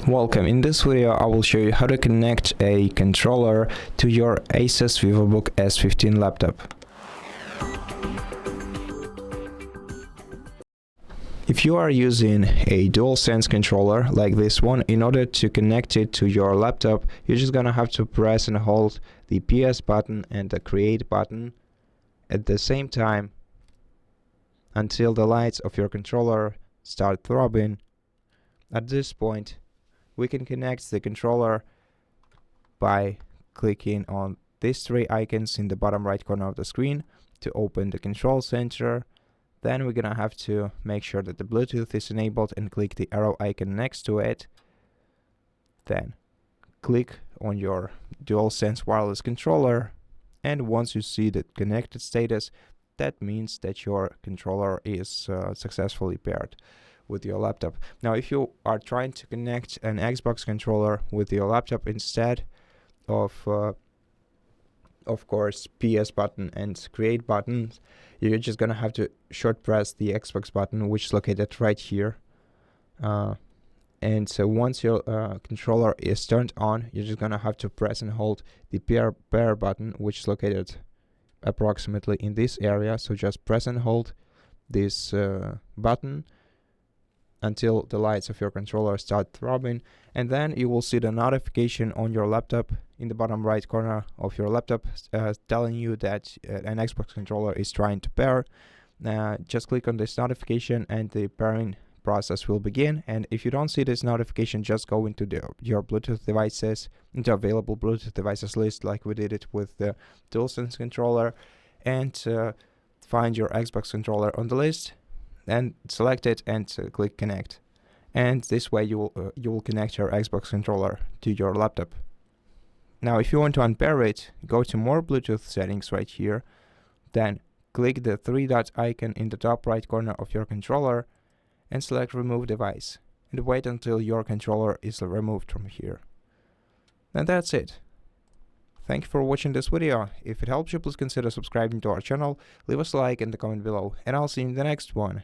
Welcome. In this video I will show you how to connect a controller to your ASUS VivoBook S15 laptop. If you are using a DualSense controller like this one, in order to connect it to your laptop, you're just gonna have to press and hold the PS button and the create button at the same time until the lights of your controller start throbbing. At this point, we can connect the controller by clicking on these three icons in the bottom right corner of the screen to open the control center. Then we're gonna have to make sure that the Bluetooth is enabled and click the arrow icon next to it. Then click on your DualSense Wireless Controller, and once you see the connected status, that means that your controller is successfully paired with your laptop. Now, if you are trying to connect an Xbox controller with your laptop instead of course, PS button and create buttons, you're just gonna have to short press the Xbox button, which is located right here. And so once your controller is turned on, you're just gonna have to press and hold the pair button, which is located approximately in this area. So just press and hold this button until the lights of your controller start throbbing, and then you will see the notification on your laptop in the bottom right corner of your laptop telling you that an Xbox controller is trying to pair. Just click on this notification and the pairing process will begin. And if you don't see this notification, just go into your Bluetooth devices, into available Bluetooth devices list like we did it with the DualSense controller, and find your Xbox controller on the list and select it and click connect. And this way you will connect your Xbox controller to your laptop. Now, if you want to unpair it, go to more Bluetooth settings right here, then click the three dot icon in the top right corner of your controller and select remove device, and wait until your controller is removed from here. And that's it. Thank you for watching this video. If it helps you, please consider subscribing to our channel, leave us a like in the comment below, and I'll see you in the next one.